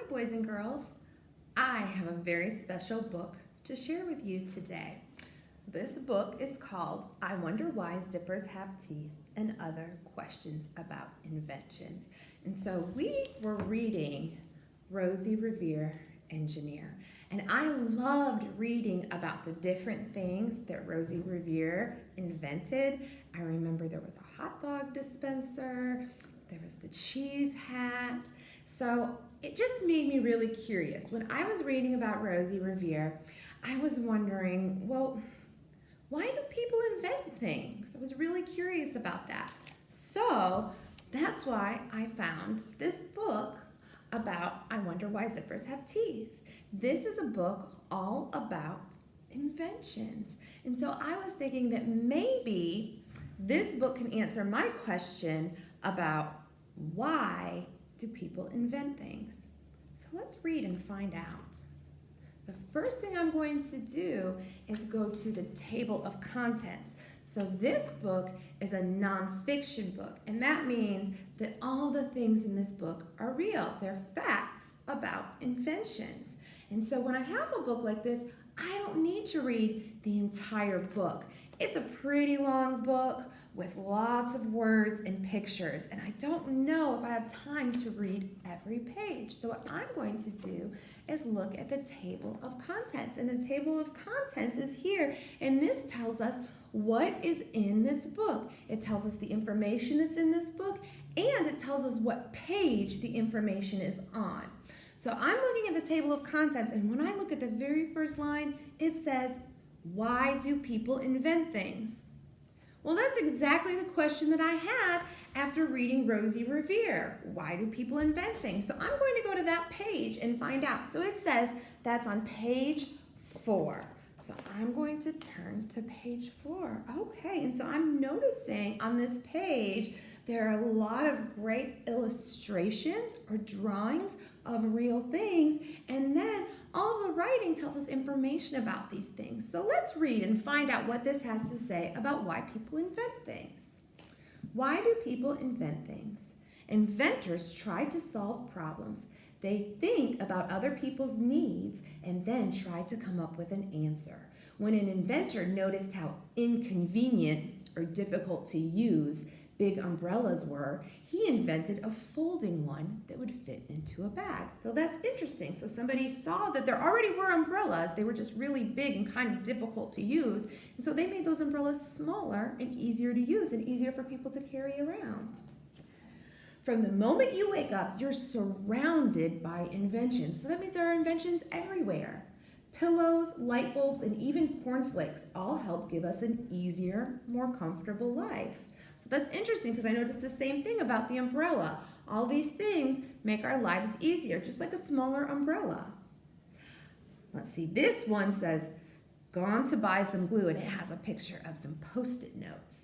boys and girls. I have a very special book to share with you today. This book is called I Wonder Why Zippers Have Teeth and Other Questions About Inventions. And so we were reading Rosie, Revere, Engineer. And I loved reading about the different things that Rosie Revere invented. I remember there was a hot dog dispenser, there was the cheese hat. So it just made me really curious. When I was reading about Rosie Revere, I was wondering, well, why do people invent things? I was really curious about that. So that's why I found this book about I Wonder Why Zippers Have Teeth. This is a book all about inventions. And so I was thinking that maybe this book can answer my question about why do people invent things. So let's read and find out. The first thing I'm going to do is go to the table of contents. So this book is a nonfiction book, and that means that all the things in this book are real. They're facts about inventions. And so when I have a book like this, I don't need to read the entire book. It's a pretty long book with lots of words and pictures, and I don't know if I have time to read every page. So what I'm going to do is look at the table of contents, and the table of contents is here, and this tells us what is in this book. It tells us the information that's in this book, and it tells us what page the information is on. So I'm looking at the table of contents, and when I look at the very first line, it says, why do people invent things? Well, that's exactly the question that I had after reading Rosie Revere. Why do people invent things? So I'm going to go to that page and find out. So it says that's on page 4. So I'm going to turn to page 4. Okay, and so I'm noticing on this page there are a lot of great illustrations or drawings of real things, and then all the writing tells us information about these things. So let's read and find out what this has to say about why people invent things. Why do people invent things? Inventors try to solve problems. They think about other people's needs and then try to come up with an answer. When an inventor noticed how inconvenient or difficult to use big umbrellas were, he invented a folding one that would fit into a bag. So that's interesting. So somebody saw that there already were umbrellas. They were just really big and kind of difficult to use. And so they made those umbrellas smaller and easier to use and easier for people to carry around. From the moment you wake up, you're surrounded by inventions. So that means there are inventions everywhere. Pillows, light bulbs, and even cornflakes all help give us an easier, more comfortable life. So that's interesting because I noticed the same thing about the umbrella. All these things make our lives easier, just like a smaller umbrella. Let's see, this one says, gone to buy some glue, and it has a picture of some Post-it notes.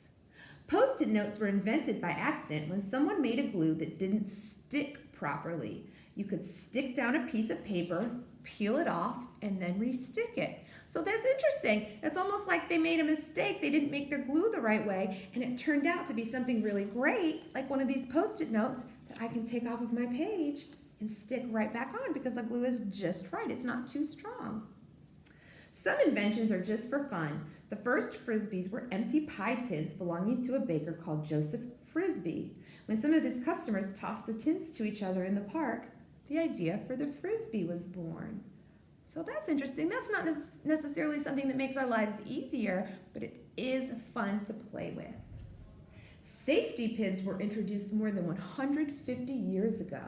Post-it notes were invented by accident when someone made a glue that didn't stick properly. You could stick down a piece of paper, peel it off, and then re-stick it. So that's interesting. It's almost like they made a mistake. They didn't make their glue the right way, and it turned out to be something really great, like one of these Post-it notes that I can take off of my page and stick right back on because the glue is just right. It's not too strong. Some inventions are just for fun. The first Frisbees were empty pie tins belonging to a baker called Joseph Frisbee. When some of his customers tossed the tins to each other in the park, the idea for the Frisbee was born. So that's interesting. That's not necessarily something that makes our lives easier, but it is fun to play with. Safety pins were introduced more than 150 years ago,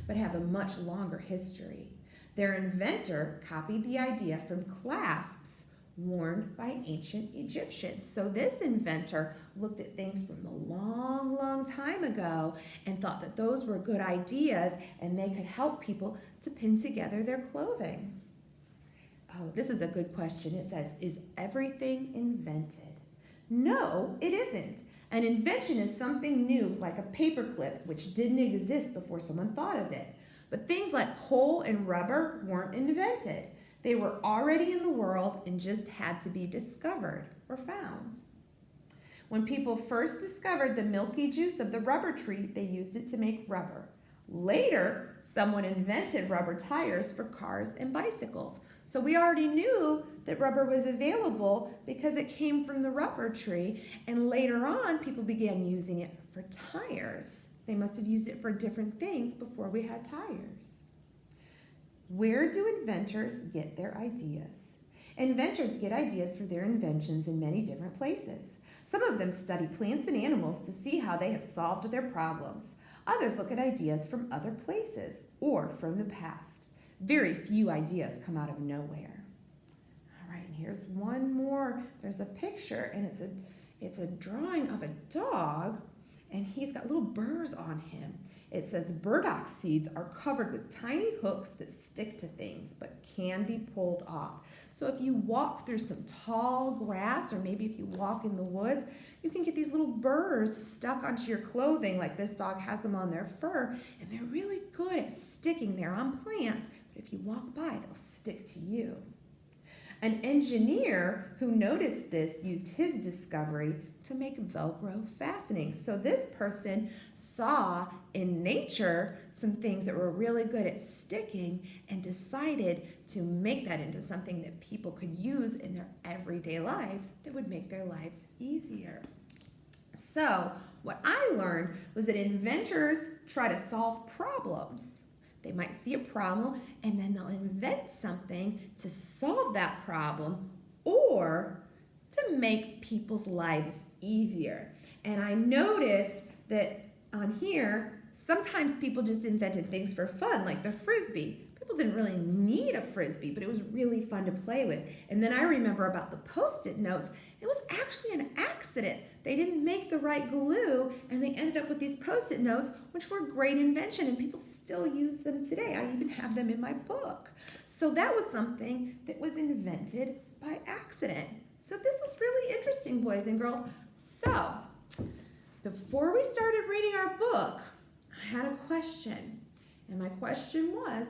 but have a much longer history. Their inventor copied the idea from clasps worn by ancient Egyptians. So this inventor looked at things from a long, long time ago and thought that those were good ideas and they could help people to pin together their clothing. Oh, this is a good question. It says, is everything invented? No, it isn't. An invention is something new, like a paperclip, which didn't exist before someone thought of it. But things like coal and rubber weren't invented. They were already in the world and just had to be discovered or found. When people first discovered the milky juice of the rubber tree, they used it to make rubber. Later, someone invented rubber tires for cars and bicycles. So we already knew that rubber was available because it came from the rubber tree. And later on, people began using it for tires. They must have used it for different things before we had tires. Where do inventors get their ideas? Inventors get ideas for their inventions in many different places. Some of them study plants and animals to see how they have solved their problems. Others look at ideas from other places or from the past. Very few ideas come out of nowhere. All right, and here's one more. There's a picture, and it's a drawing of a dog, and he's got little burrs on him. It says burdock seeds are covered with tiny hooks that stick to things but can be pulled off. So if you walk through some tall grass, or maybe if you walk in the woods, you can get these little burrs stuck onto your clothing, like this dog has them on their fur, and they're really good at sticking there on plants, but if you walk by, they'll stick to you. An engineer who noticed this used his discovery to make Velcro fastening. So this person saw in nature some things that were really good at sticking and decided to make that into something that people could use in their everyday lives that would make their lives easier. So what I learned was that inventors try to solve problems. They might see a problem and then they'll invent something to solve that problem or to make people's lives easier. And I noticed that on here, sometimes people just invented things for fun, like the Frisbee. People didn't really need a Frisbee, but it was really fun to play with. And then I remember about the Post-it notes. It was actually an accident. They didn't make the right glue, and they ended up with these Post-it notes, which were a great invention, and people still use them today. I even have them in my book. So that was something that was invented by accident. So this was really interesting, boys and girls. So before we started reading our book, I had a question. And my question was,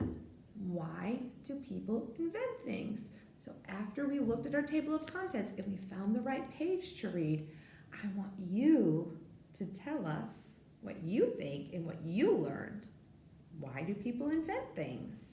why do people invent things? So after we looked at our table of contents and we found the right page to read, I want you to tell us what you think and what you learned. Why do people invent things?